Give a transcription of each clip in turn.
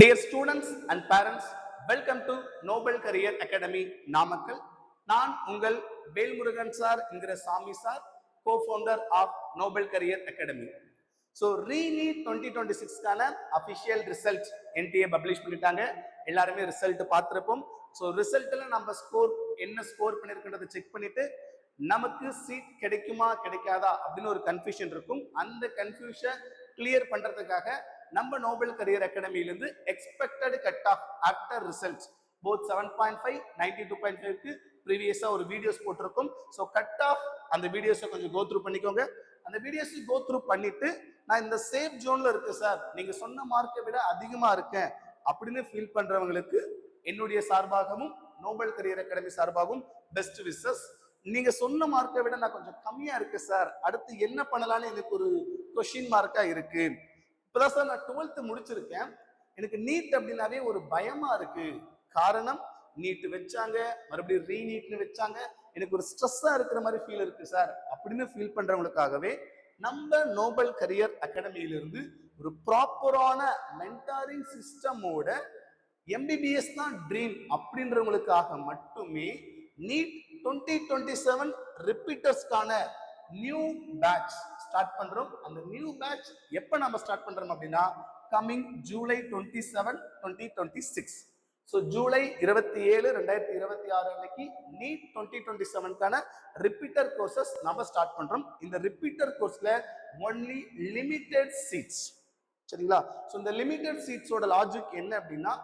Dear students and parents, welcome to Noble Career Academy Namakkal. நான் உங்கள் Velmurugan sir என்கிற Samy sir, co-founder of Noble Career Academy. So re NEET 2026க்கான official result NTA publish பண்ணிட்டாங்க. எல்லாருமே result பார்த்துருப்போம். So ரிசல்ட்டில் நம்ம என்ன ஸ்கோர் பண்ணியிருக்கின்றதை செக் பண்ணிட்டு நமக்கு சீட் கிடைக்குமா கிடைக்காதா அப்படின்னு ஒரு கன்ஃபியூஷன் இருக்கும். அந்த கன்ஃபியூஷன் கிளியர் பண்றதுக்காக நம்ம நோபல் கரியர் அகாடமியிலிருந்து expected cut off after results both 7.5 92.5க்கு ப்ரீவியஸா ஒரு வீடியோஸ் போட்டிருக்கும். ஸோ கட் ஆஃப் அந்த வீடியோஸை கொஞ்சம் கோ த்ரூ பண்ணிக்கோங்க. அந்த வீடியோஸை கோ த்ரூ பண்ணிட்டு நான் இந்த சேஃப் ஜோன்ல இருக்கு சார், நீங்க சொன்ன மார்க்கை விட அதிகமா இருக்கேன் அப்படின்னு ஃபீல் பண்றவங்களுக்கு என்னுடைய சார்பாகவும் நோபல் கரியர் அகாடமி சார்பாகவும் பெஸ்ட் விஷஸ். நீங்க சொன்ன மார்க்கை விட நான் கொஞ்சம் கம்மியா இருக்கு சார், அடுத்து என்ன பண்ணலாம்னு எனக்கு ஒரு கொஸ்டின் மார்க்கா இருக்கு. இப்பதான் சார் நான் 12th முடிச்சிருக்கேன், எனக்கு நீட் அப்படின்னாவே ஒரு பயமா இருக்கு. காரணம் நீட் வச்சாங்க, மறுபடியும் ரீநீட்னு வச்சாங்க, எனக்கு ஒரு ஸ்ட்ரெஸ்ஸா இருக்கிற மாதிரி ஃபீல் இருக்கு சார் அப்படின்னு ஃபீல் பண்றவங்களுக்காகவே நம்ம நோபல் கரியர் அகாடமியிலிருந்து ஒரு ப்ராப்பரான மென்டாரிங் சிஸ்டமோட எம்பிபிஎஸ் தான் ட்ரீம் அப்படின்றவங்களுக்காக மட்டுமே நீட் 2027 ரிப்பீட்டர்ஸ்க்கான நியூ பேட்ச் ஸ்டார்ட் பண்றோம். அந்த நியூ பேட்ச் எப்ப நம்ம ஸ்டார்ட் பண்றோம் அப்படின்னா கமிங் ஜூலை 27 2026. ஸோ ஜூலை 27 2026 அன்னைக்கு நீட் 2027க்கான ரிப்பீட்டர் கோர்சஸ் நம்ம ஸ்டார்ட் பண்றோம். இந்த ரிப்பீட்டர் கோர்ஸ்ல ஒன்லி லிமிடெட் சீட்ஸ், சரிங்களா? ஸோ இந்த லிமிடெட் சீட்ஸோட லாஜிக் என்ன அப்படின்னா,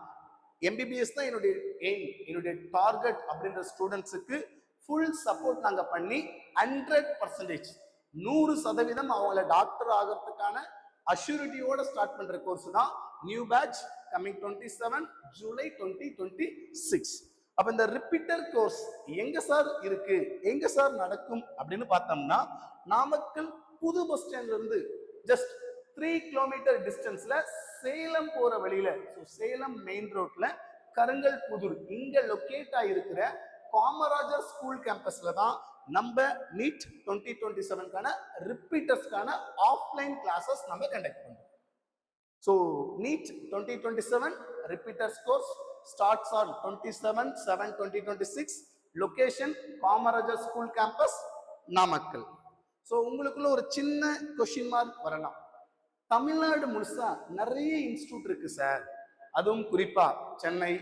எம்பிபிஎஸ் தான் என்னுடைய எய்ம், என்னுடைய டார்கெட் அப்படின்ற ஸ்டூடெண்ட்ஸுக்கு ஃபுல் சப்போர்ட் நாங்கள் பண்ணி 100% 100% அவங்கள டாக்டர் ஆகிறதுக்கான அஷ்யூரிட்டியோட ஸ்டார்ட் பண்ற கோர்ஸ் தான் நியூ பேட்ச் கமிங் 27 ஜூலை 2026. அப்ப இந்த ரிப்பீட்டர் கோர்ஸ் எங்க சார் இருக்கு, எங்க சார் நடக்கும் அப்படின்னு பார்த்தோம்னா, நாமக்கல் புது பஸ் ஸ்டாண்ட்ல இருந்து ஜஸ்ட் 3 கிலோமீட்டர் டிஸ்டன்ஸ்ல சேலம் போற வழியில, சேலம் மெயின் ரோட்ல கருங்கல் புதூர் இங்க லொக்கேட் ஆயிருக்கிற காமராஜர் ஸ்கூல் கேம்பஸ்ல தான் நம்ம நீட் 2027க்கான ரிப்பீட்டர்ஸ்க்கான ஆஃப்லைன் கிளாஸஸ் நம்ம கண்டக்ட் பண்றோம். So NEET 2027 repeaters course starts on 27/7/2026. Location Kamarajar school campus Namakkal. So உங்களுக்குள்ள ஒரு சின்ன கொஸ்டின் மார்க் வரலாம், தமிழ்நாடு முழுசா நிறைய இன்ஸ்டியூட் இருக்கு சார், அதுவும் குறிப்பா சென்னை,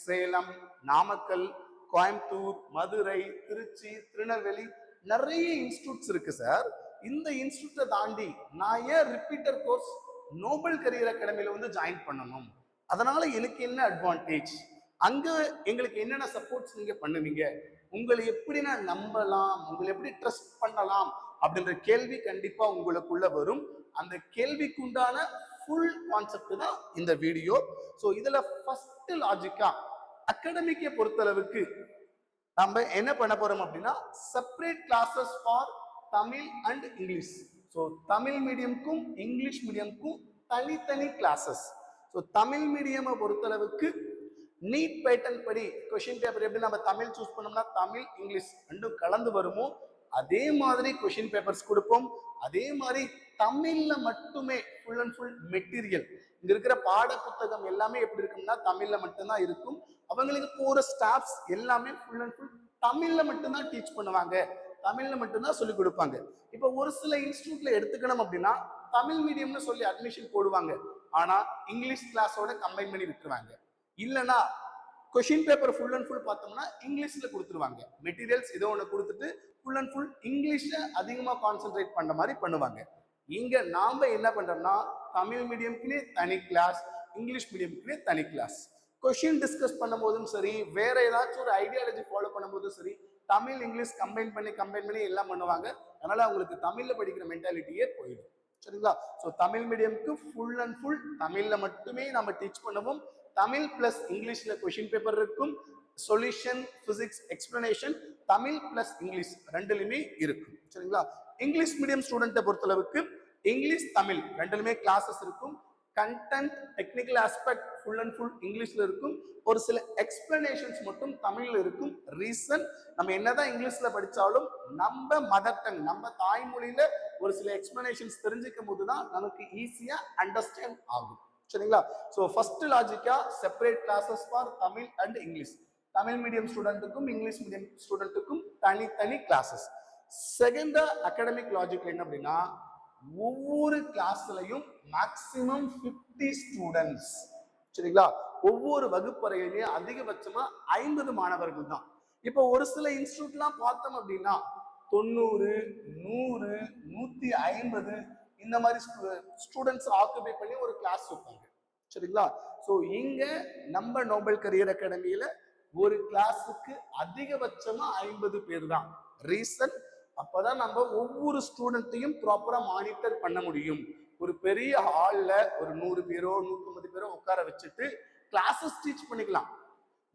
சேலம், நாமக்கல், கோயம்புத்தூர், மதுரை, திருச்சி, திருநெல்வேலி நிறைய இன்ஸ்டியூட்ஸ் இருக்கு சார். இந்த இன்ஸ்டியூட்டை தாண்டி நான் ஏன் ரிப்பீட்டர் கோர்ஸ் நோபல் கரியர் அகாடமியில வந்து ஜாயின் பண்ணணும், அதனால எனக்கு என்ன அட்வான்டேஜ், அங்க எங்களுக்கு என்னென்ன சப்போர்ட்ஸ் நீங்க பண்ணுவீங்க, உங்களை எப்படி நான் நம்பலாம், உங்களை எப்படி ட்ரஸ்ட் பண்ணலாம் அப்படின்ற கேள்வி கண்டிப்பா உங்களுக்குள்ள வரும். அந்த கேள்விக்குண்டான ஃபுல் கான்செப்ட் தான் இந்த வீடியோ. ஸோ இதுல ஃபர்ஸ்ட் லாஜிக்கா அகாடமிக்கை பொறுத்தளவுக்கு நம்ம என்ன பண்ண போறோம் அப்படின்னா, separate classes for Tamil and English. So Tamil மீடியம்க்கும் இங்கிலீஷ் மீடியம்க்கும் தனித்தனி கிளாஸஸ். ஸோ தமிழ் மீடியமை பொறுத்தளவுக்கு நீட் பேட்டர்ன் படி கொஸ்டின் பேப்பர் எப்படி நம்ம தமிழ் சூஸ் பண்ணோம்னா தமிழ் இங்கிலீஷ் ரெண்டும் கலந்து வருமோ அதே மாதிரி கொஸ்டின் பேப்பர்ஸ் கொடுப்போம். அதே மாதிரி தமிழ்ல மட்டுமே ஃபுல் அண்ட் ஃபுல் மெட்டீரியல், இங்க இருக்கிற பாட புத்தகம் எல்லாமே எப்படி இருக்கும்னா தமிழ்ல மட்டும்தான் இருக்கும். அவங்களுக்கு போற ஸ்டாஃப்ஸ் எல்லாமே ஃபுல் அண்ட் ஃபுல் தமிழ்ல மட்டும்தான் டீச் பண்ணுவாங்க, தமிழ்ல மட்டும்தான் சொல்லிக் கொடுப்பாங்க. இப்போ ஒரு சில இன்ஸ்டியூட்ல எடுத்துக்கணும் அப்படின்னா தமிழ் மீடியம்னு சொல்லி அட்மிஷன் போடுவாங்க, ஆனா இங்கிலீஷ் கிளாஸோட கம்பைன் பண்ணி விட்டுருவாங்க. இல்லைன்னா question paper full and full பார்த்தோம்னா இங்கிலீஷ்ல கொடுத்துருவாங்க, மெட்டீரியல்ஸ் ஏதோ ஒன்று கொடுத்துட்டு ஃபுல் அண்ட் ஃபுல் இங்கிலீஷ்ல அதிகமா கான்சென்ட்ரேட் பண்ண மாதிரி பண்ணுவாங்க. இங்க நாம என்ன பண்றோம்னா தமிழ் மீடியம்க்குனே தனி கிளாஸ், இங்கிலீஷ் மீடியம்க்குனே தனி கிளாஸ். கொஸ்டின் டிஸ்கஸ் பண்ணும் போதும் சரி, வேற ஏதாச்சும் ஒரு ஐடியாலஜி ஃபாலோ பண்ணும்போதும் சரி, தமிழ் இங்கிலீஷ் கம்பைன் பண்ணி எல்லாம் பண்ணுவாங்க. அதனால அவங்களுக்கு தமிழ்ல படிக்கிற மென்டாலிட்டியே போயிடும், சரிங்களா? ஸோ தமிழ் மீடியம்க்கு ஃபுல் அண்ட் ஃபுல் தமிழ்ல மட்டுமே நம்ம டீச் பண்ணுவோம். தமிழ் பிளஸ் இங்கிலீஷ்ல கொஸ்டின் பேப்பர் இருக்கும், solution, physics, explanation Tamil plus English ரெண்டுலையுமே இருக்கும், சரிங்களா? இங்கிலீஷ் மீடியம் ஸ்டூடெண்ட்டை பொறுத்தளவுக்கு இங்கிலீஷ் தமிழ் ரெண்டுலுமே கிளாஸஸ் இருக்கும். Content, technical aspect full and full இங்கிலீஷ்ல இருக்கும். ஒரு சில எக்ஸ்பிளனேஷன்ஸ் மட்டும் தமிழ்ல இருக்கும். ரீசன், நம்ம என்னதான் இங்கிலீஷ்ல படிச்சாலும் நம்ம மதர் டங், நம்ம தாய்மொழியில ஒரு சில எக்ஸ்பிளனேஷன்ஸ் தெரிஞ்சுக்கும் போதுதான் நமக்கு ஈஸியா அண்டர்ஸ்டாண்ட் ஆகும். சரிங்களா? ஸோ ஃபர்ஸ்ட் லாஜிக்கா separate classes for Tamil and English. Tamil medium ஸ்டூடெண்ட்டுக்கும் இங்கிலீஷ் மீடியம் ஸ்டூடெண்ட்டுக்கும் தனித்தனி கிளாஸஸ். செகண்ட் அகாடமிக் லாஜிக் என்ன அப்படின்னா, ஒவ்வொரு கிளாஸ்லயும் மேக்சிமம் 50 ஸ்டூடெண்ட்ஸ். சரிங்களா? ஒவ்வொரு வகுப்பறையிலையும் அதிகபட்சமா 50 மாணவர்கள் தான். இப்போ ஒரு சில இன்ஸ்டியூட்லாம் பார்த்தோம் அப்படின்னா 90, 100, 150 இந்த மாதிரி ஸ்டூடெண்ட்ஸ் ஆக்குபை பண்ணி ஒரு கிளாஸ் வைப்பாங்க. சரிங்களா? ஸோ இங்க நம்ம நோபல் கரியர் அகாடமியில ஒரு கிளாஸுக்கு அதிகபட்சமா 50 பேர் தான். ரீசன், அப்பதான் நம்ம ஒவ்வொரு ஸ்டூடெண்ட்டையும் ப்ராப்பரா மானிட்டர் பண்ண முடியும். ஒரு பெரிய ஹால்ல ஒரு 100 பேரோ 150 பேரோ உட்கார வச்சுட்டு கிளாஸஸ் டீச் பண்ணிக்கலாம்.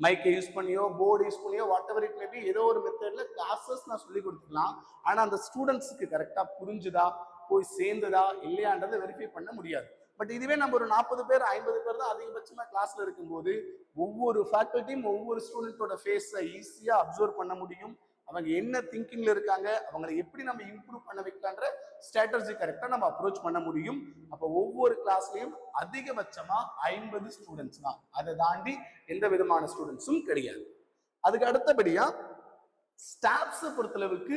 மைக்கை யூஸ் பண்ணியோ போர்டு யூஸ் பண்ணியோ வாட் எவர் இட் மேபி ஏதோ ஒரு மெத்தட்ல கிளாஸஸ் நான் சொல்லி கொடுத்துக்கலாம். ஆனா அந்த ஸ்டூடெண்ட்ஸுக்கு கரெக்டா புரிஞ்சுதா, போய் சேர்ந்ததா இல்லையான்றதை வெரிஃபை பண்ண முடியாது. பட் இதுவே நம்ம ஒரு 40 பேர் 50 பேர் தான் அதிகபட்சமா கிளாஸ்ல இருக்கும்போது ஒவ்வொரு ஃபேக்கல்ட்டியும் ஒவ்வொரு ஸ்டூடெண்டோட ஃபேஸை ஈஸியா அப்சர்வ் பண்ண முடியும். அவங்க என்ன திங்கிங்ல இருக்காங்க, அவங்களை எப்படி நம்ம இம்ப்ரூவ் பண்ண வைக்கலான்ற ஸ்ட்ராட்டஜி கரெக்டா நம்ம அப்ரோச் பண்ண முடியும். அப்போ ஒவ்வொரு கிளாஸ்லயும் அதிகபட்சமா 50 ஸ்டூடெண்ட்ஸ் தான். அதை தாண்டி எந்த விதமான ஸ்டூடெண்ட்ஸும் கிடையாது. அதுக்கு அடுத்தபடியா ஸ்டாஃப்ஸை பொறுத்தளவுக்கு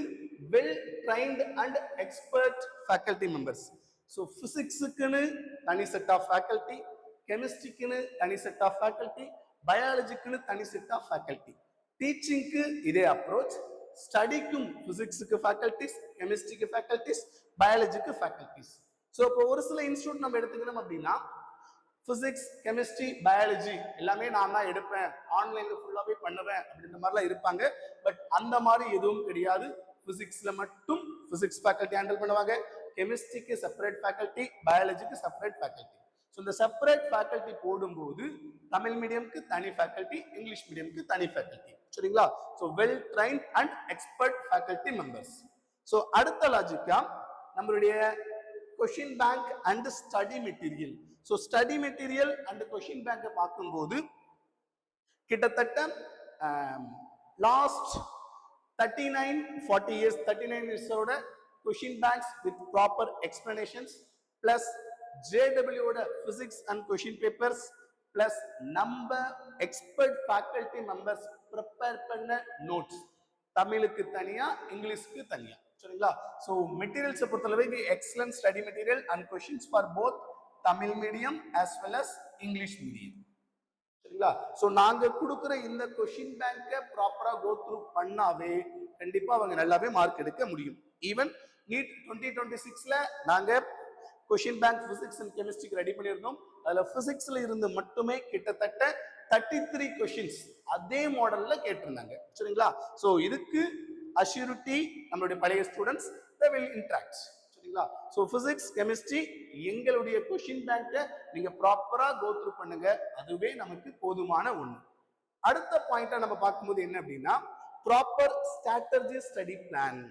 well trained and expert faculty members. So பிசிக்ஸுக்குன்னு தனி செட் ஆஃப் ஃபேக்கல்ட்டி, கெமிஸ்ட்ரிக்குன்னு தனி செட் ஆஃப் ஃபேக்கல்ட்டி, பயாலஜிக்குன்னு தனி செட் ஆஃப் ஃபேக்கல்ட்டி. டீச்சிங்க்கு இதே அப்ரோச். ஸ்டடிக்கும் பிசிக்ஸுக்கு ஃபேக்கல்ட்டிஸ், கெமிஸ்ட்ரிக்கு ஃபேக்கல்ட்டிஸ், பயாலஜிக்கு ஃபேக்கல்ட்டிஸ். ஸோ இப்போ ஒரு சில இன்ஸ்டியூட் நம்ம எடுத்துக்கணும் அப்படின்னா பிசிக்ஸ், கெமிஸ்ட்ரி, பயாலஜி எல்லாமே நான் தான் எடுப்பேன், ஆன்லைன்ல ஃபுல்லாவே பண்ணுவேன் அப்படின்ற மாதிரிலாம் இருப்பாங்க. பட் அந்த மாதிரி எதுவும் கிடையாது. பிசிக்ஸ்ல மட்டும் பிசிக்ஸ் ஃபேக்கல்ட்டி ஹேண்டில் பண்ணுவாங்க, கெமிஸ்ட்ரிக்கு செப்பரேட் ஃபேக்கல்ட்டி, பயாலஜிக்கு செப்பரேட் ஃபேக்கல்ட்டி. ஸோ இந்த செப்பரேட் ஃபேக்கல்ட்டி போடும்போது தமிழ் மீடியம்க்கு தனி ஃபேக்கல்ட்டி, இங்கிலீஷ் மீடியம்க்கு தனி ஃபேக்கல்ட்டி. சரிங்களா? So well trained and expert faculty members. So அடுத்த லாஜிக்கா நம்மளுடைய question bank and study material. So study material and question பேங்கை பார்க்கும்போது கிட்டத்தட்ட லாஸ்ட் 39-40 இயர்ஸ் 39 இயர்ஸோட question banks with proper explanations plus ஜேடபிள்யூட physics and question papers plus நம்ம expert faculty members prepare பண்ண நோட்ஸ், தமிழுக்கு தனியா இங்கிலீஷ்க்கு தனியா. சரிங்களா? ஸோ மெட்டீரியல்ஸை பொறுத்தளவுக்கு excellent study material and questions for both Tamil medium as well as English medium. சரிங்களா? ஸோ நாங்க கொடுக்குற இந்த கொஷின் பேங்கை ப்ராப்பரா கோ த்ரூ பண்ணாவே கண்டிப்பா அவங்க நல்லாவே மார்க் எடுக்க முடியும். ஈவன் நீட் 2026ல நாங்க கொஷின் பேங்க் பிசிக்ஸ் அண்ட் கெமிஸ்ட்ரிக்கு ரெடி பண்ணியிருந்தோம். அதுல பிசிக்ஸ்ல இருந்து மட்டுமே கிட்டத்தட்ட 33 கொஷின்ஸ் அதே மாடல்ல கேட்டிருந்தாங்க. சரிங்களா? ஸோ இதுக்கு அஷ்யூரிட்டி நம்மளுடைய பழைய ஸ்டூடெண்ட்ஸ் they will interact. சரிங்களா? ஸோ பிசிக்ஸ் கெமிஸ்ட்ரி எங்களுடைய கொஷின் பேங்கை நீங்க ப்ராப்பரா கோ த்ரூ பண்ணுங்க, அதுவே நமக்கு போதுமான ஒண்ணு. அடுத்த பாயிண்டா நம்ம பார்க்கும்போது என்ன அப்படின்னா proper strategy study plan.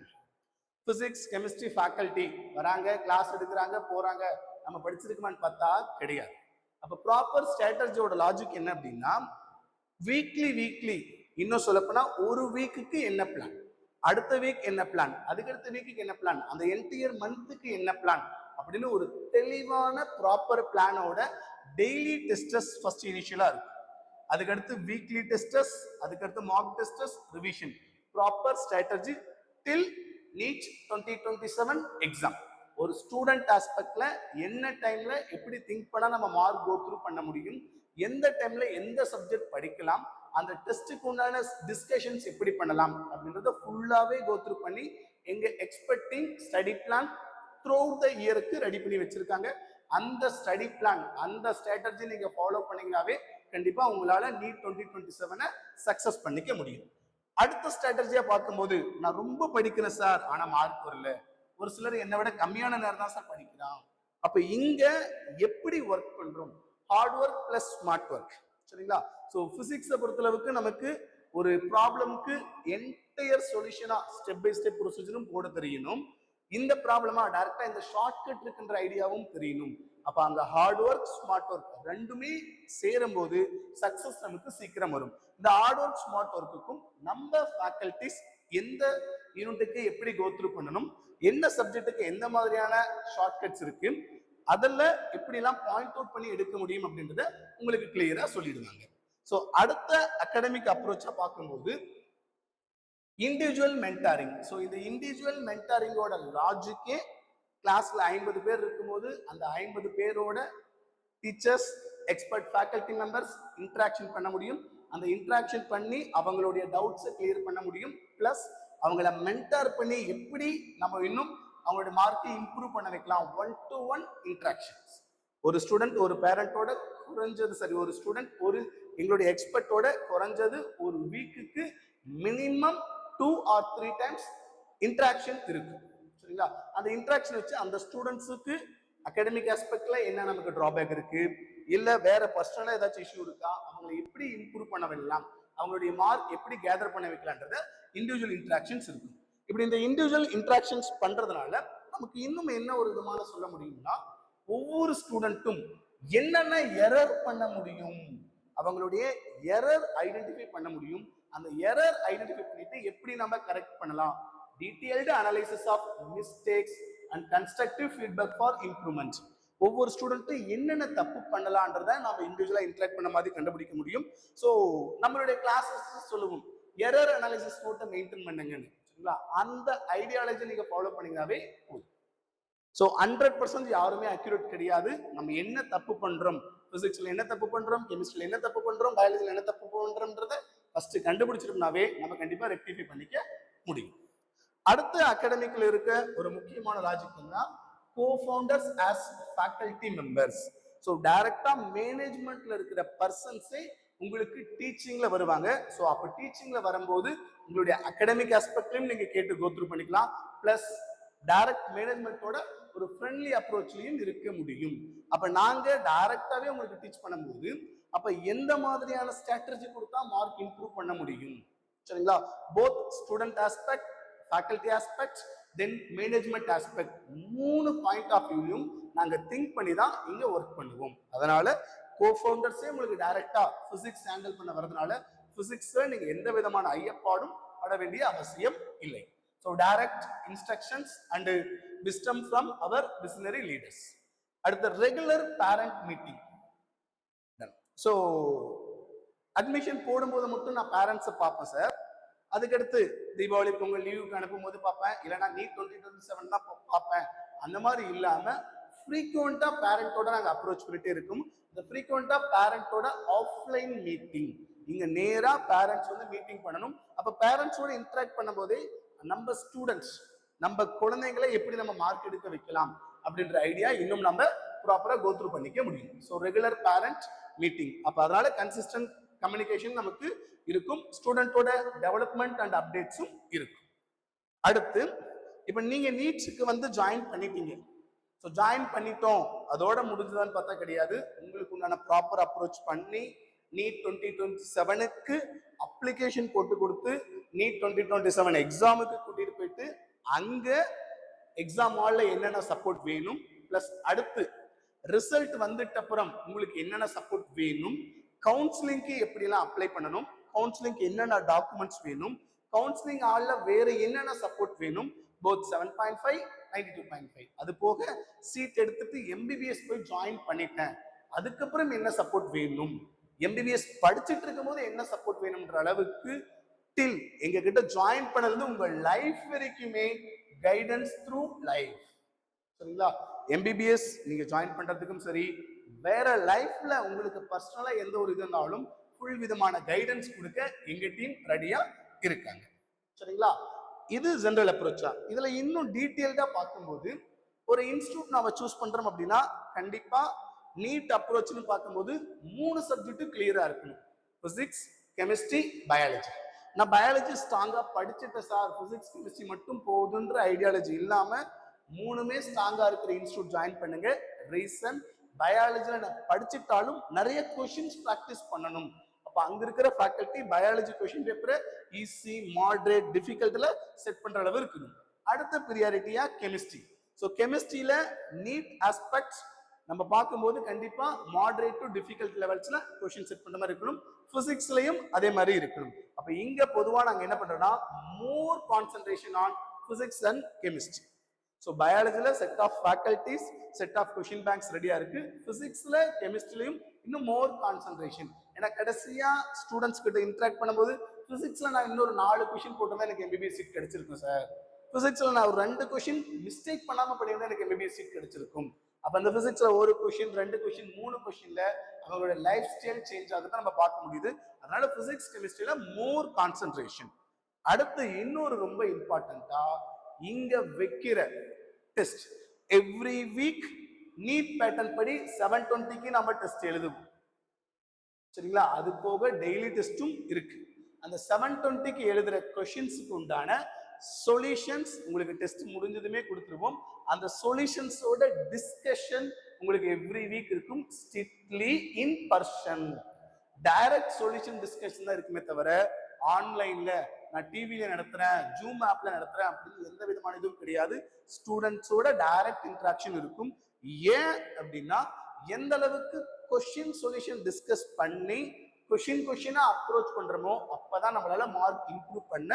Physics chemistry faculty வராங்க, கிளாஸ் எடுக்கிறாங்க, போறாங்க, நம்ம படிச்சிருக்கோமான்னு பார்த்தா கிடையாது. அப்ப ப்ராப்பர் ஸ்ட்ராட்டஜியோட லாஜிக் என்ன அப்படின்னா வீக்லி இன்னும் சொல்லப்போனா ஒரு வீக்குக்கு என்ன பிளான், அடுத்த வீக் என்ன பிளான், அதுக்கடுத்த வீக்குக்கு என்ன பிளான், அந்த என்டையர் மந்த்துக்கு என்ன பிளான் அப்படின்னு ஒரு தெளிவான ப்ராப்பர் பிளானோட டெய்லி டெஸ்டஸ் ஃபர்ஸ்ட் இனிஷியலா இருக்கும். அதுக்கடுத்து வீக்லி டெஸ்டஸ், அதுக்கடுத்து mock tests, revision, proper strategy till NEET 2027 exam. ஒரு ஸ்டூடெண்ட் ஆஸ்பெக்ட்ல என்ன டைம்ல எப்படி திங்க் பண்ணா நம்ம மார்க் கோ த்ரூ பண்ண முடியும், எந்த டைம்ல எந்த சப்ஜெக்ட் படிக்கலாம், அந்த டெஸ்ட்டுக்கு உண்டான டிஸ்கஷன்ஸ் எப்படி பண்ணலாம் அப்படின்றத ஃபுல்லாவே கோ த்ரூ பண்ணி எங்க expecting study plan through the இயருக்கு ரெடி பண்ணி வச்சிருக்காங்க. அந்த ஸ்டடி பிளான் அந்த ஸ்ட்ராட்டஜி நீங்க ஃபாலோ பண்ணீங்கன்னாவே கண்டிப்பா உங்களால நீட் 2027 சக்சஸ் பண்ணிக்க முடியும். அடுத்த ஸ்ட்ராட்டஜியா பார்க்கும்போது நான் ரொம்ப படிக்கிறேன் சார் ஆனா மார்க் வரல, ஒரு சிலர் என்னை விட கம்மியான நேரம் தான் சார் படிக்கிறான். அப்ப இங்க எப்படி ஒர்க் பண்றோம், hard work plus smart work. சரிங்களா? ஸோ பிசிக்ஸை பொறுத்தளவுக்கு நமக்கு ஒரு ப்ராப்ளம்க்கு என்டையர் சொல்யூஷனா ஸ்டெப் பை ஸ்டெப் ப்ரொசீஜரும் போட தெரியணும். இந்த ப்ராப்ளமா டைரக்டா இந்த ஷார்ட்கட் இருக்குன்ற ஐடியாவும் தெரியணும். அப்ப அங்க ஹார்ட் ஒர்க் ஸ்மார்ட் ஒர்க் ரெண்டுமே சேரும் போது சக்சஸ் நமக்கு சீக்கிரம் வரும். இந்த ஹார்ட் ஒர்க் ஸ்மார்ட் ஒர்க்குக்கும் நம்ம ஃபேக்கல்டிஸ் எந்த யூனிட்டுக்கு எப்படி கோ த்ரூ பண்ணணும், என்ன சப்ஜெக்ட்டுக்கு எந்த மாதிரியான ஷார்ட்கட்ஸ் இருக்கு, அதில் எப்படிலாம் பாயிண்ட் அவுட் பண்ணி எடுக்க முடியும் அப்படின்றத உங்களுக்கு கிளியரா சொல்லிடுவாங்க. ஸோ அடுத்த அகாடமிக் அப்ரோச்சா பார்க்கும்போது இண்டிவிஜுவல் மென்டாரிங். ஸோ இந்த இண்டிவிஜுவல் மென்டாரிங்கோட லாஜிக்கே கிளாஸ்ல 50 பேர் இருக்கும்போது அந்த 50 பேரோட teachers, expert faculty members interaction பண்ண முடியும். அந்த இன்டராக்ஷன் பண்ணி அவங்களுடைய டவுட்ஸை கிளியர் பண்ண முடியும். பிளஸ் அவங்கள மென்டார் பண்ணி எப்படி நம்ம இன்னும் அவங்களுடைய மார்க்கை இம்ப்ரூவ் பண்ண வைக்கலாம். 1-to-1 interactions. ஒரு ஸ்டூடெண்ட் ஒரு பேரண்டோட குறைஞ்சது ஒரு ஸ்டூடெண்ட் ஒரு எங்களுடைய எக்ஸ்பர்ட்டோட குறைஞ்சது ஒரு வீக்குக்கு மினிமம் 2 or 3 times இன்டராக்ஷன் இருக்கு. சரிங்களா? அந்த இன்டராக்ஷன் வச்சு அந்த ஸ்டூடெண்ட்ஸுக்கு அகாடமிக் ஆஸ்பெக்ட்ல என்ன நமக்கு டிராபேக் இருக்கு, இல்ல வேற பர்சனலா ஏதாச்சும் இஷ்யூ இருக்கா, அவங்களை எப்படி இம்ப்ரூவ் பண்ண வைக்கலாம், அவங்களுடைய மார்க் எப்படி கேதர் பண்ண வைக்கலாம்ன்றத இண்டிவிஜுவல் இன்டராக்ஷன்ஸ் இருக்கும். இப்படி இந்த இண்டிவிஜுவல் இன்டராக்ஷன்ஸ் பண்றதுனால நமக்கு இன்னும் என்ன ஒரு விதமான சொல்ல முடியும்னா, ஒவ்வொரு ஸ்டூடெண்ட்டும் என்னென்ன எரர் பண்ண முடியும், அவங்களுடைய எரர் ஐடென்டிஃபை பண்ண முடியும். அந்த எரர் ஐடென்டிஃபை பண்ணிட்டு எப்படி நம்ம கரெக்ட் பண்ணலாம், detailed analysis of mistakes and constructive feedback for improvement. ஒவ்வொரு ஸ்டூடெண்ட்டும் என்னென்ன தப்பு பண்ணலான்றத நம்ம இண்டிவிஜுவலா இன்டராக்ட் பண்ண மாதிரி கண்டுபிடிக்க முடியும். ஸோ நம்மளுடைய கிளாஸஸ் சொல்லுவோம் எரர் அனாலிசிஸ் நோட்டை மெயின்டைன் பண்ணுங்கன்னு. சரிங்களா? அந்த ஐடியாலஜி நீங்க ஃபாலோ பண்ணீங்கன்னாவே போதும். ஸோ 100% யாருமே அக்யூரேட் கிடையாது. நம்ம என்ன தப்பு பண்றோம், பிசிக்ஸ்ல என்ன தப்பு பண்றோம், கெமிஸ்ட்ரியில என்ன தப்பு பண்றோம், பயாலஜில என்ன தப்பு பண்றோம்ன்றத ஃபர்ஸ்ட் கண்டுபிடிச்சிட்டோம்னாவே நம்ம கண்டிப்பா ரெக்டிஃபை பண்ணிக்க முடியும். அடுத்த அகாடமிக்ல இருக்க ஒரு முக்கியமான லாஜிக் தான் co-founders as faculty members. So டைரக்டா மேனேஜ்மெண்ட்ல இருக்கிற பர்சன்ஸே உங்களுக்கு டீச்சிங்ல வருவாங்க. ஸோ அப்போ டீச்சிங்ல வரும்போது உங்களுடைய அகாடமிக் ஆஸ்பெக்ட்லையும் நீங்க கேட்டு கோத்ரூ பண்ணிக்கலாம். பிளஸ் டைரக்ட் மேனேஜ்மெண்ட்டோட ஒரு ஃப்ரெண்ட்லி அப்ரோச்லயும் இருக்க முடியும். அப்ப நாங்க டைரக்டாவே உங்களுக்கு டீச் பண்ணும்போது அப்ப எந்த மாதிரியான ஸ்ட்ராட்டஜி கொடுத்தா மார்க் இம்ப்ரூவ் பண்ண முடியும். சரிங்களா? Both student aspect, faculty aspect, then management aspect, 3 point of வியூலையும் நாங்க திங்க் பண்ணி தான் இங்க ஒர்க் பண்ணுவோம். அதனால கோஃபவுண்டர்ஸே உங்களுக்கு டைரக்டா பிசிக்ஸ் ஹேண்டில் பண்ண வரதுனால பிசிக்ஸ்ல நீங்க எந்த விதமான ஐயப்பாடும் பட வேண்டிய அவசியம் இல்லை. So direct instructions and wisdom from our visionary leaders. அடுத்த regular parent meeting. So admission போடும்போது மட்டும் நான் பேரண்ட்ஸை பார்ப்பேன் சார். அதுக்கடுத்து தீபாவளி பொங்கல் லீவுக்கு அனுப்பும் போது பார்ப்பேன், இல்லைன்னா நீட் 2027 தான் பார்ப்பேன். அந்த மாதிரி இல்லாம ஃப்ரீக்வெண்டா பேரண்டோட நாங்கள் அப்ரோச் பண்ணிட்டே இருக்கும். இந்த ஃப்ரீக்வெண்டா பேரண்டோட ஆஃப்லைன் மீட்டிங், இங்க நேரா பேரண்ட்ஸ் வந்து மீட்டிங் பண்ணணும். அப்ப பேரண்ட்ஸோட இன்டராக்ட் பண்ணும் போதே நம்ம ஸ்டூடெண்ட்ஸ் நம்ம குழந்தைங்களை எப்படி நம்ம மார்க் எடுக்க வைக்கலாம் அப்படின்ற ஐடியா இன்னும் நம்ம ப்ராப்பரா கோத்ரூ பண்ணிக்க முடியும். So regular parent meeting. அப்ப அதனால கன்சிஸ்டன்ட் கம்யூனிகேஷன் நமக்கு இருக்கும், ஸ்டூடெண்டோட டெவலப்மெண்ட் அண்ட் அப்டேட்ஸும் இருக்கும். அடுத்து இப்ப நீங்க நீட்ஸுக்கு வந்து ஜாயின் பண்ணிட்டீங்க. ஸோ ஜாயின் பண்ணிட்டோம் அதோட முடிஞ்சதான்னு பார்த்தா கிடையாது. உங்களுக்கு உண்டான ப்ராப்பர் அப்ரோச் பண்ணி நீட் 2027க்கு அப்ளிகேஷன் போட்டு கொடுத்து நீட் 2027 எக்ஸாமுக்கு கூட்டிட்டு போயிட்டு அங்க எக்ஸாம் ஹால்ல என்னென்ன சப்போர்ட் வேணும், பிளஸ் அடுத்து ரிசல்ட் வந்துட்ட அப்புறம் உங்களுக்கு என்னென்ன சப்போர்ட் வேணும், கவுன்சிலிங்க்கு எப்படிலாம் அப்ளை பண்ணணும், கவுன்சிலிங்க்கு என்னென்ன டாக்குமெண்ட்ஸ் வேணும், கவுன்சிலிங் ஹால்ல வேற என்னென்ன சப்போர்ட் வேணும், போத் 7.5 92.5. அது போக சீட் எடுத்துட்டு எம்பிபிஎஸ் போய் ஜாயின் பண்ணிட்டேன், அதுக்கப்புறம் என்ன சப்போர்ட் வேணும், எம்பிபிஎஸ் படிச்சுட்டு இருக்கும் போது என்ன சப்போர்ட் வேணும்ன்ற அளவுக்கு டில் எங்க கிட்ட ஜாயின் பண்ணது உங்க லைஃப் வரைக்குமே கைடன்ஸ் த்ரூ லைஃப். சரிங்களா? எம்பிபிஎஸ் நீங்க ஜாயின் பண்றதுக்கும் சரி, வேற லைஃப்ல உங்களுக்கு பர்சனலா எந்த ஒரு இது இருந்தாலும் ஃபுல் விதமான கைடன்ஸ் கொடுக்க எங்க டீம் ரெடியா இருக்காங்க. சரிங்களா? இது ஜெனரல் அப்ரோச்சா. இதுல இன்னும் டீட்டெயில்டா பார்க்கும்போது ஒரு இன்ஸ்டிடியூட் நாம சூஸ் பண்றோம் அப்படின்னா கண்டிப்பா நீட் அப்ரோச்னு பார்க்கும்போது 3 சப்ஜெக்ட் கிளியரா இருக்கணும். Physics, chemistry, biology. நான் பயாலஜி ஸ்ட்ராங்கா படிச்சுட்டேன் சார், பிசிக்ஸ் கெமிஸ்ட்ரி மட்டும் போகுதுன்ற ஐடியாலஜி இல்லாம 3மே ஸ்ட்ராங்கா இருக்கிற இன்ஸ்டிடியூட் ஜாயின் பண்ணுங்க. ரீசன், பயாலஜில நான் படிச்சுட்டாலும் நிறைய கொஸ்டின்ஸ் பிராக்டிஸ் பண்ணணும். அப்ப அங்க இருக்கிற ஃபேக்கல்டி பயாலஜி கொஸ்டின் பேப்பரை ஈஸி, மாடரேட், டிஃபிகல்ட்ல செட் பண்ற அளவு இருக்கணும். அடுத்த பிரியாரிட்டியா கெமிஸ்ட்ரி. ஸோ கெமிஸ்ட்ரியில நீட் ஆஸ்பெக்ட்ஸ் நம்ம பார்க்கும்போது கண்டிப்பா மாடரேட் டு டிஃபிகல்ட் லெவல்ஸ்ல கொஸ்டின் செட் பண்ற மாதிரி இருக்கணும். பிசிக்ஸ்லயும் அதே மாதிரி இருக்கணும். அப்ப இங்க பொதுவா நாங்க என்ன பண்றோம்னா more concentration on physics and chemistry. So பயாலஜில set of faculties, set of question banks ரெடியா இருக்கு. பிசிக்ஸ்ல கெமிஸ்ட்ரிலையும் இன்னும் மோர் கான்சென்ட்ரேஷன். ஏன்னா கடைசியா ஸ்டூடெண்ட்ஸ் கிட்ட இன்டராக்ட் பண்ணும்போது பிசிக்ஸ்ல நான் இன்னொரு 4 கொஷின் போட்டோம்னா எனக்கு எம்பிபிஎஸ் சீட் கிடைச்சிருக்கும் சார். பிசிக்ஸ்ல நான் ஒரு 2 கொஷின் மிஸ்டேக் பண்ணாம பண்ணியிருந்தா எனக்கு எம்பிபிஎஸ் சீட் கிடைச்சிருக்கும். அப்ப அந்த பிசிக்ஸ்ல ஒரு கொஷின், 2 கொஷின், 3 கொஷின்ல அவங்களோட லைஃப் ஸ்டைல் சேஞ்ச் ஆகுதான் நம்ம பார்க்க முடியுது. அதனால பிசிக்ஸ் கெமிஸ்ட்ரியில மோர் கான்சென்ட்ரேஷன். அடுத்து இன்னொரு ரொம்ப இம்பார்ட்டண்டா இங்க வைக்கிற test every week NEET pattern படி 720க்கு நம்ம டெஸ்ட் எழுதுவோம். சரிங்களா? அது போக டெய்லி டெஸ்டும் இருக்கு. அந்த 720க்கு எழுதுற கொஷின்ஸுக்கு உண்டான சொல்யூஷன்ஸ் உங்களுக்கு டெஸ்ட் முடிஞ்சதுமே கொடுத்துருவோம். அந்த சொல்யூஷன்ஸோட டிஸ்கஷன் உங்களுக்கு எவ்ரி வீக் இருக்கும். Strictly in person. Direct solution discussion தான் இருக்குமே தவிர ஆன்லைன்ல நான் டிவில நடத்துறேன், ஜூம் ஆப்ல நடத்துறேன் அப்படின்னு எந்த விதமான இதுவும் கிடையாது. ஸ்டூடெண்ட்ஸோட டைரக்ட் இன்டராக்ஷன் இருக்கும். ஏன் அப்படின்னா எந்த அளவுக்கு கொஸ்டின் சொல்யூஷன் டிஸ்கஸ் பண்ணி கொஷினா அப்ரோச் பண்றோமோ அப்பதான் நம்மளால மார்க் இம்ப்ரூவ் பண்ண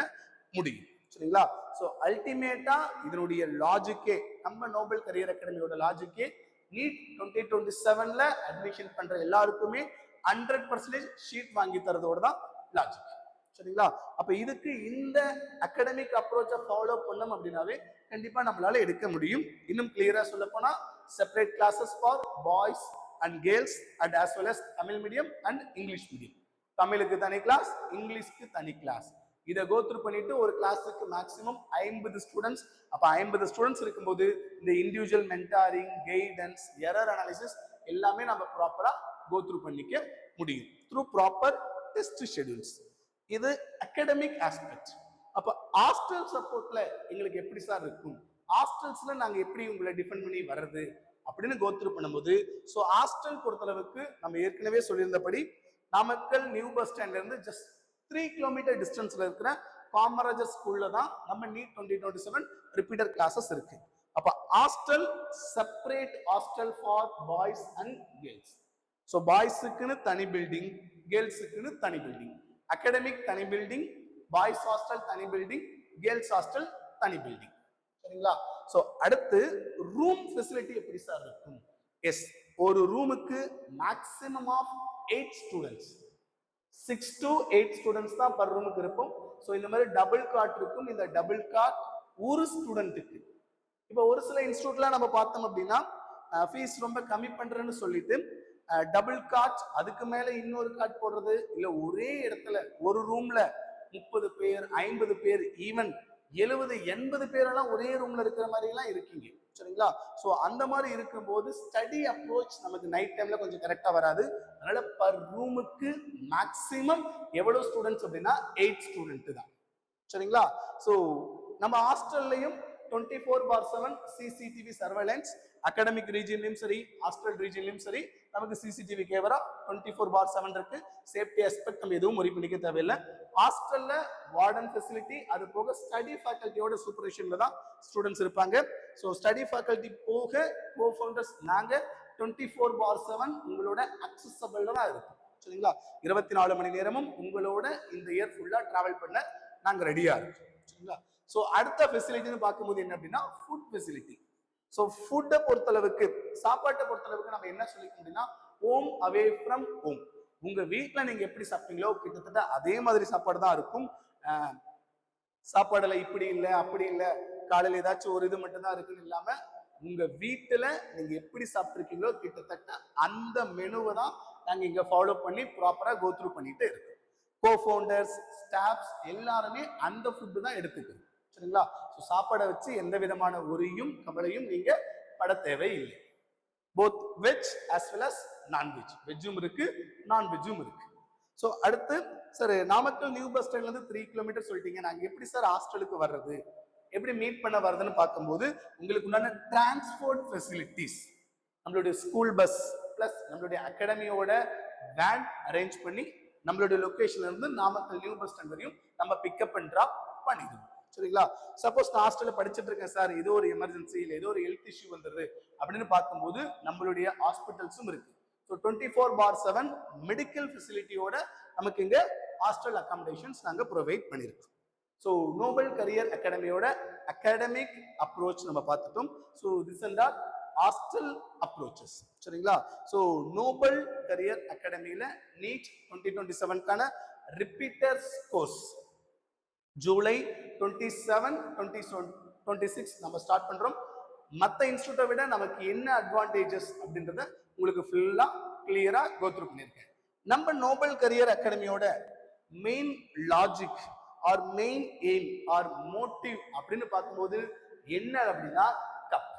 முடியும். சரிங்களா? ஸோ அல்டிமேட்டா இதனுடைய லாஜிக்கே, நம்ம நோபல் கரியர் அகாடமியோட லாஜிக்கே நீட் 2027ல அட்மிஷன் பண்ற எல்லாருக்குமே 100% ஷீட் வாங்கி தரதோட தான் லாஜிக். சரிங்களா? அப்ப இதுக்கு இந்த அகாடமிக் அப்ரோச்சை ஃபாலோ பண்ணோம் அப்படின்னாவே கண்டிப்பா நம்மளால எடுக்க முடியும். இன்னும் கிளியரா சொல்ல போனா separate classes for boys and girls and as well as Tamil medium and English medium. தமிழுக்கு தனி கிளாஸ், இங்கிலீஷ்க்கு தனி கிளாஸ். இதை கோத்ரூ பண்ணிட்டு ஒரு கிளாஸுக்கு மேக்ஸிமம் 50 ஸ்டூடெண்ட்ஸ். அப்ப 50 ஸ்டூடெண்ட்ஸ் இருக்கும்போது இந்த individual mentoring, guidance, error analysis எல்லாமே நம்ம ப்ராப்பரா கோத்ரூ பண்ணிக்க முடியும் த்ரூ ப்ராப்பர் டெஸ்ட் ஷெட்யூல்ஸ். இது அகாடமிக் ஆஸ்பெக்ட். அப்ப ஹாஸ்டல் சப்போர்ட்ல எங்களுக்கு எப்படி சார் இருக்கும், ஹாஸ்டல்ஸ்ல நாங்க எப்படி உங்களை டிஃபெண்ட் பண்ணி வர்றது அப்படின்னு கோத்ரூ பண்ணும்போது, ஸோ ஹாஸ்டல் பொறுத்தளவுக்கு நம்ம ஏற்கனவே சொல்லியிருந்தபடி நாமக்கல் நியூ பஸ் ஸ்டாண்ட்ல இருந்து ஜஸ்ட் 3 கிலோமீட்டர் டிஸ்டன்ஸ்ல இருக்கிற காமராஜர் ஸ்கூல்ல தான் நம்ம நீட் 2027 ரிப்பீட்டர் கிளாஸஸ் இருக்கு. அப்ப hostel separate hostel for boys and girls. So பாய்ஸுக்குன்னு தனி பில்டிங், கேர்ள்ஸுக்குன்னு தனி பில்டிங். அகாடமிக் தனி பில்டிங், பாய்ஸ் ஹாஸ்டல் தனி பில்டிங், கேர்ள்ஸ் ஹாஸ்டல் தனி பில்டிங். சரிங்களா? சோ அடுத்து ரூம் ஃபெசிலிட்டி எப்படி சார் இருக்கும்? எஸ், ஒரு ரூமுக்கு maximum of 8 students, 6 to 8 students தான் பர் ரூமுக்கு இருக்கும். ஸோ இந்த மாதிரி டபுள் காட் இருக்கும். இந்த டபுள் காட் ஒரு ஸ்டூடெண்ட்டுக்கு. இப்போ ஒரு சில இன்ஸ்டியூட்லாம் நம்ம பார்த்தோம் அப்படின்னா ஃபீஸ் ரொம்ப கம்மி பண்றேன்னு சொல்லிட்டு டபுள் காட் அதுக்கு மேல இன்னொரு காட் போடுறது, இல்ல ஒரே இடத்துல ஒரு ரூம்ல 30 பேர், 50 பேர், ஈவன் 70, 80 பேரெல்லாம் ஒரே ரூம்ல இருக்கிற மாதிரி எல்லாம் இருக்கீங்க. சரிங்களா? சோ அந்த மாதிரி இருக்கும்போது ஸ்டடி அப்ரோச் நமக்கு நைட் டைம்ல கொஞ்சம் கரெக்டா வராது. அதனால பர் ரூமுக்கு மேக்சிமம் எவ்வளவு ஸ்டூடெண்ட்ஸ் அப்படின்னா 8 ஸ்டூடெண்ட் தான். சரிங்களா? சோ நம்ம ஹாஸ்டல்லையும் 24/7 சிசிடிவி சர்வேலன்ஸ், அகாடமிக் ரீஜன்லயும் சரி, ஹாஸ்டல் ரீஜன்லயும் சரி, நமக்கு சிசிடிவி கேமரா 24/7 இருக்கு. சேஃப்டி ஆஸ்பெக்ட் நம்ம எதுவும் ஒரி பண்ணிக்க தேவையில்லை. ஹாஸ்டல்ல வார்டன் ஃபெசிலிட்டி, அது போக ஸ்டடி ஃபேக்கல்ட்டியோட சூப்பர்விஷன்ல தான் ஸ்டூடெண்ட்ஸ் இருப்பாங்க. ஸோ ஸ்டடி ஃபேக்கல்ட்டி போக கோ ஃபவுண்டர்ஸ் நாங்க 24/7 உங்களோட அக்சசபிள்ல தான் இருக்கும். சரிங்களா? 24 மணி நேரமும் உங்களோட இந்த இயர் ஃபுல்லா டிராவல் பண்ண நாங்க ரெடியா இருக்கோம். சரிங்களா? ஸோ அடுத்த ஃபெசிலிட்டின்னு பார்க்கும்போது என்ன அப்படின்னா ஃபுட் ஃபெசிலிட்டி. ஸோ ஃபுட்டை பொறுத்தளவுக்கு, சாப்பாட்டை பொறுத்தளவுக்கு நம்ம என்ன சொல்லிக்க அப்படின்னா ஹோம் அவே ஃப்ரம் ஹோம். உங்க வீட்டில் நீங்க எப்படி சாப்பிட்டீங்களோ கிட்டத்தட்ட அதே மாதிரி சாப்பாடு தான் இருக்கும். சாப்பாடுல இப்படி இல்லை அப்படி இல்லை, காலையில் ஏதாச்சும் ஒரு இது மட்டும் தான் இருக்குன்னு இல்லாம உங்க வீட்டுல நீங்க எப்படி சாப்பிட்டுருக்கீங்களோ கிட்டத்தட்ட அந்த மெனுவை தான் நாங்க இங்க ஃபாலோ பண்ணி ப்ராப்பரா கோத்ரூ பண்ணிட்டு இருக்கோம். கோஃபவுண்டர்ஸ், ஸ்டாஃப்ஸ் எல்லாருமே அந்த ஃபுட்டு தான் எடுத்துக்கணும். சரிங்களா? ஸோ சாப்பாடை வச்சு எந்த விதமான ஒரியும் கவலையும் நீங்க பட தேவையில்லை. Both veg as well as non veg, வெஜ்ஜும் இருக்கு நான்வெஜ்ஜும் இருக்கு. ஸோ அடுத்து சார் நாமக்கல் நியூ பஸ் ஸ்டாண்ட்ல இருந்து 3 கிலோமீட்டர் சொல்லிட்டீங்க, நாங்க எப்படி சார் ஹாஸ்டலுக்கு வர்றது, எப்படி மீட் பண்ண வர்றதுன்னு பார்க்கும்போது உங்களுக்கு உண்டான டிரான்ஸ்போர்ட் ஃபெசிலிட்டிஸ் நம்மளுடைய ஸ்கூல் பஸ் பிளஸ் நம்மளுடைய அகாடமியோட வேன் அரேஞ்ச் பண்ணி நம்மளுடைய லொகேஷன்ல இருந்து நாமக்கல் நியூ பஸ் ஸ்டாண்ட் வரையும் நம்ம பிக்கப் அண்ட் டிராப் பண்ணிடுவோம். சரிங்களா? சப்போஸ் நான் ஹாஸ்டல்ல படிச்சுட்டு இருக்கேன் சார், ஏதோ ஒரு எமர்ஜென்சி இல்லை ஏதோ ஒரு ஹெல்த் இஷ்யூ வந்துருது அப்படின்னு பார்க்கும்போது நம்மளுடைய ஹாஸ்பிட்டல்ஸும் இருக்கு. ஸோ 24/7 மெடிக்கல் ஃபெசிலிட்டியோட நமக்கு இங்க ஹாஸ்டல் அகாமடேஷன்ஸ் நாங்க ப்ரொவைட் பண்ணியிருக்கோம். ஸோ நோபல் கரியர் அகாடமியோட அகாடமிக் அப்ரோச் நம்ம பார்த்துட்டோம். So this and all hostel approaches. சரிங்களா? ஸோ நோபல் கரியர் அகாடமியில நீட் 2027க்கான ரிப்பீட்டர்ஸ் கோர்ஸ் ஜூலை 27, 2026 நம்ம ஸ்டார்ட் பண்றோம். மற்ற இன்ஸ்டியூட்டை விட நமக்கு என்ன அட்வான்டேஜஸ் அப்படின்றத உங்களுக்கு ஃபுல்லா கிளியரா கோ த்ரூ பண்ணியிருக்கேன். நம்ம நோபல் கரியர் அகாடமியோட main logic or main aim or motive அப்படின்னு பார்க்கும்போது என்ன அப்படின்னா கப்.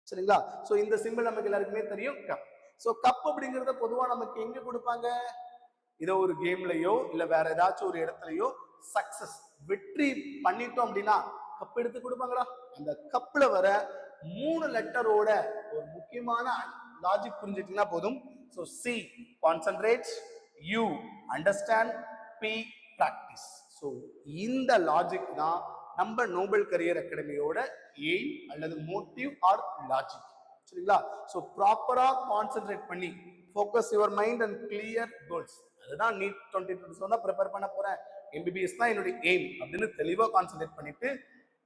சரிங்களா? ஸோ இந்த சிம்பிள் நமக்கு எல்லாருக்குமே தெரியும், கப். ஸோ கப் அப்படிங்கிறத பொதுவாக நமக்கு எங்க கொடுப்பாங்க? இதோ ஒரு கேம்லயோ இல்ல வேற ஏதாச்சும் ஒரு இடத்துலயோ சக்சஸ் வெற்றி பண்ணிட்டோம் அப்படின்னா கப் எடுத்து கொடுப்பாங்களா? அந்த கப்ல வர 3 லெட்டரோட ஒரு முக்கியமான லாஜிக் புரிஞ்சுட்டீங்கன்னா போதும். So C concentrate, U understand, P practice. So இந்த லாஜிக் தான் நம்ம நோபல் கரியர் அகாடமியோட எய்ம் அல்லது மோட்டிவ் ஆர் லாஜிக். சரிங்களா? ஸோ ப்ராப்பரா கான்சென்ட்ரேட் பண்ணி focus your mind and clear goals. அதுதான் நீட் 2027 ப்ரிப்பேர் பண்ண போறேன், எம்பிபிஎஸ் தான் என்னுடைய எய்ம் அப்படின்னு தெளிவாக கான்சென்ட்ரேட் பண்ணிட்டு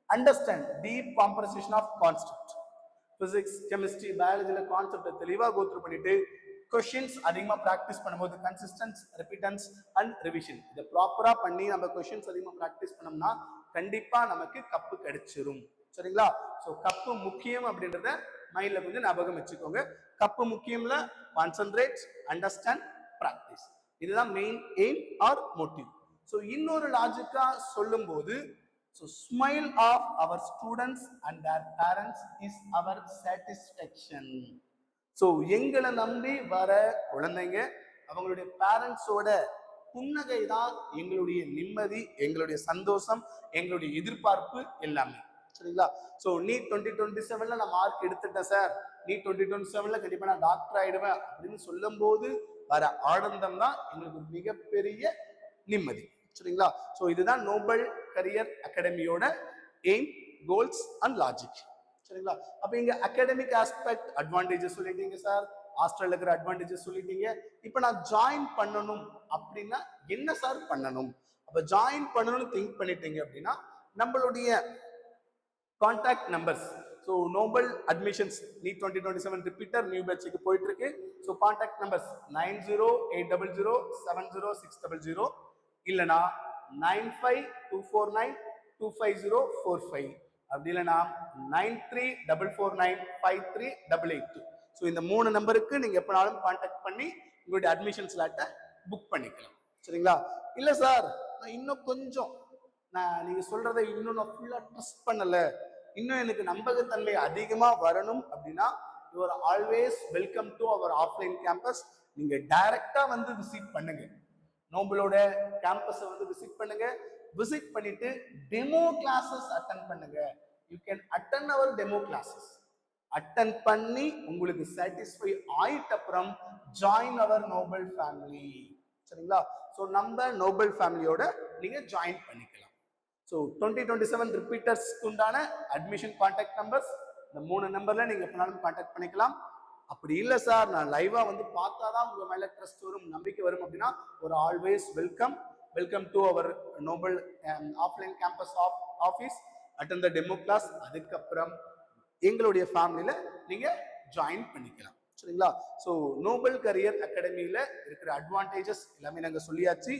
understand deep comprehension of concept, physics chemistry பயாலஜில கான்செப்டை தெளிவாக கோத்ரூ பண்ணிட்டு கொஷின்ஸ் அதிகமாக ப்ராக்டிஸ் பண்ணும்போது கன்சிஸ்டன்ஸ், ரிப்பீட்டன்ஸ் அண்ட் ரிவிஷன் இதை ப்ராப்பரா பண்ணி நம்ம கொஷின்ஸ் அதிகமாக ப்ராக்டிஸ் பண்ணோம்னா கண்டிப்பா நமக்கு கப்பு கிடைச்சிரும். சரிங்களா? ஸோ கப்பு முக்கியம் அப்படின்றத மைண்ட்ல கொஞ்சம் ஞாபகம் வச்சுக்கோங்க. கப்பு முக்கியம்ல கான்சென்ட்ரேட், அண்டர்ஸ்டாண்ட், பிராக்டிஸ். இதுதான் main aim or motive. So இன்னொரு லாஜிக்கா சொல்லும் போது so smile of our students and their parents is our satisfaction. So எங்களை நம்பி வர குழந்தைங்க அவங்களுடைய பேரண்ட்ஸோட புன்னகை தான் எங்களுடைய நிம்மதி, எங்களுடைய சந்தோஷம், எங்களுடைய எதிர்பார்ப்பு எல்லாமே. சரிங்களா? ஸோ நீட் 2027ல நான் மார்க் எடுத்துட்டேன் சார், நீட் 2027ல கண்டிப்பா நான் டாக்டர் ஆயிடுவேன் அப்படின்னு சொல்லும் போது வர ஆனந்தம் தான் எங்களுக்கு மிகப்பெரிய நிம்மதி. சரிங்களா? ஸோ இதுதான் நோபல் கரியர் அகாடமியோட எய்ம், கோல்ஸ் அண்ட் லாஜிக். சரிங்களா? அப்ப இங்க அகாடமிக் ஆஸ்பெக்ட் அட்வான்டேஜஸ் சொல்லிட்டீங்க சார், ஹாஸ்டல்ல இருக்கிற அட்வான்டேஜஸ் சொல்லிட்டீங்க. இப்ப நான் ஜாயின் பண்ணணும் அப்படின்னா என்ன சார் பண்ணணும்? அப்ப ஜாயின் பண்ணணும்னு திங்க் பண்ணிட்டீங்க அப்படின்னா நம்மளுடைய contact numbers. So Noble admissions NEET 2027 repeater new பேட்சுக்கு போயிட்டு இருக்கு. ஸோ கான்டாக்ட் நம்பர்ஸ் 9080070600 இல்லைனா 9524925045 அப்படி இல்லைனா 9344953882. ஸோ இந்த 3 நம்பருக்கு நீங்க எப்பனாலும் கான்டாக்ட் பண்ணி உங்களுடைய அட்மிஷன் ஸ்லாட்டை புக் பண்ணிக்கலாம். சரிங்களா? இல்ல சார் நான் இன்னும் கொஞ்சம் நீங்க சொல்றதை இன்னும் நான் ஃபுல்லா ட்ரஸ்ட் பண்ணல, இன்னும் எனக்கு நம்பகத்தன்மை அதிகமா வரணும் அப்படின்னா you are always welcome to our offline campus. நீங்க டைரக்டா வந்து விசிட் பண்ணுங்க, நோபலோட கேம்பஸை வந்து விசிட் பண்ணுங்க. விசிட் பண்ணிட்டு டெமோ கிளாஸஸ் அட்டன் பண்ணுங்க. You can attend our demo classes. Attend பண்ணி உங்களுக்கு சாட்டிஸ்ஃபை ஆயிட்ட அப்புறம் ஜாயின் அவர் நோபல் ஃபேமிலி. சரிங்களா? ஸோ நம்ம நோபல் ஃபேமிலியோட நீங்க ஜாயின் பண்ணிக்கலாம். ஸோ 2027 ரிப்பீட்டர்ஸ்க்கு உண்டான அட்மிஷன் கான்டாக்ட் நம்பர்ஸ் இந்த 3 நம்பர்ல நீங்க எப்பனாலும் கான்டாக்ட் பண்ணிக்கலாம். அப்படி இல்லை சார் நான் லைவா வந்து பார்த்தாதான் உங்க மேல ட்ரஸ்ட் வரும், நம்பிக்கை வரும் அப்படின்னா ஒரு always welcome to our Noble offline campus office, attend the demo class. அதுக்கப்புறம் எங்களுடைய ஃபேமிலியில நீங்க ஜாயின் பண்ணிக்கலாம். சரிங்களா? ஸோ நோபல் கரியர் அகாடமியில இருக்கிற அட்வான்டேஜஸ் எல்லாமே நாங்க சொல்லியாச்சு.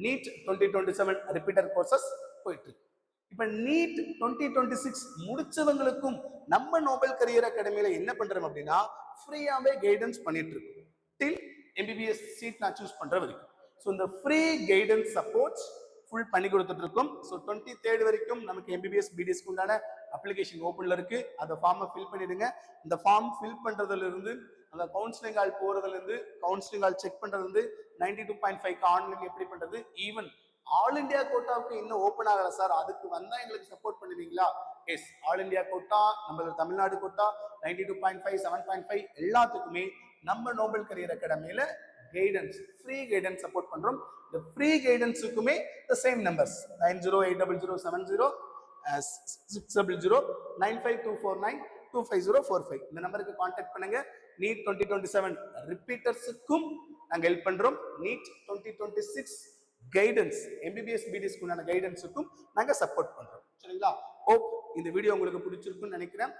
நீட் 2027 ரிப்பீட்டர் கோர்சஸ் போயிட்டு இருக்கு. இப்ப நீட் 2026 முடிச்சவங்களுக்கும் நம்ம நோபல் கரியர் அகாடமியில என்ன பண்றோம் அப்படின்னா ஃப்ரீயாவே கைடன்ஸ் பண்ணிட்டு இருக்கோம் டில் எம்பிபிஎஸ் சீட் நான் சூஸ் பண்ற வரைக்கும். ஸோ இந்த ஃப்ரீ கைடன்ஸ் சப்போர்ட் ஃபுல் பண்ணி கொடுத்துட்டு இருக்கோம். ஸோ 23rd வரைக்கும் நமக்கு எம்பிபிஎஸ் பிடிஎஸ்க்கு உண்டான அப்ளிகேஷன் ஓப்பன்ல இருக்கு. அந்த ஃபார்மை ஃபில் பண்ணிடுங்க. இந்த ஃபார்ம் ஃபில் பண்றதுல இருந்து அந்த கவுன்சிலிங் ஆல் போறதுல இருந்து கவுன்சிலிங் ஆல் செக் பண்றது இருந்து 92.5 ஆன்லைன் எப்படி பண்றது, ஈவன் ஆல் இந்தியா கோட்டாவுக்கு இன்னும் ஓப்பன் ஆகல சார், அதுக்கு வந்தா எங்களுக்கு சப்போர்ட் பண்ணுவீங்களா? எஸ், ஆல் இந்தியா கோட்டா, நம்ம தமிழ்நாடு கோட்டா 92.5 7.5 எல்லாத்துக்குமே நம்ம நோபல் கரியர் அகாடமியில கைடன்ஸ், ஃப்ரீ கைடன்ஸ் சப்போர்ட் பண்றோம். இந்த ஃப்ரீ கைடன்ஸுக்குமே the same numbers 9080070600 9524925045 இந்த நம்பருக்கு கான்டாக்ட் பண்ணுங்க. நீட் 2027 ரிப்பீட்டர்ஸுக்கும் நாங்க ஹெல்ப் பண்றோம். நீட் 2026 கைடன்ஸ் எம்பிபிஎஸ் பிடிஎஸ்க்கு உண்டான கைடன்ஸுக்கும் நாங்கள் சப்போர்ட் பண்ணுறோம். சரிங்களா? ஹோப் இந்த வீடியோ உங்களுக்கு பிடிச்சிருக்குன்னு நினைக்கிறேன்.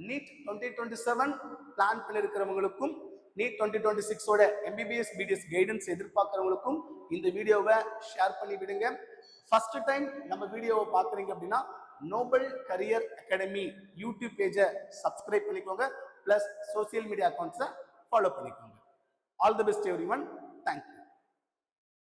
நீட் 2027 பிளான் பண்ணியிருக்கிறவங்களுக்கும் நீட் 2026ஓட எம்பிபிஎஸ் பிடிஎஸ் கைடன்ஸ் எதிர்பார்க்குறவங்களுக்கும் இந்த வீடியோவை ஷேர் பண்ணி விடுங்க. ஃபர்ஸ்ட் டைம் நம்ம வீடியோவை பார்க்குறீங்க அப்படின்னா நோபல் கரியர் அகாடமி யூடியூப் பேஜை சப்ஸ்கிரைப் பண்ணிக்கோங்க, ப்ளஸ் சோசியல் மீடியா அக்கௌண்ட்ஸை ஃபாலோ பண்ணிக்கோங்க. All the best everyone. Thank you.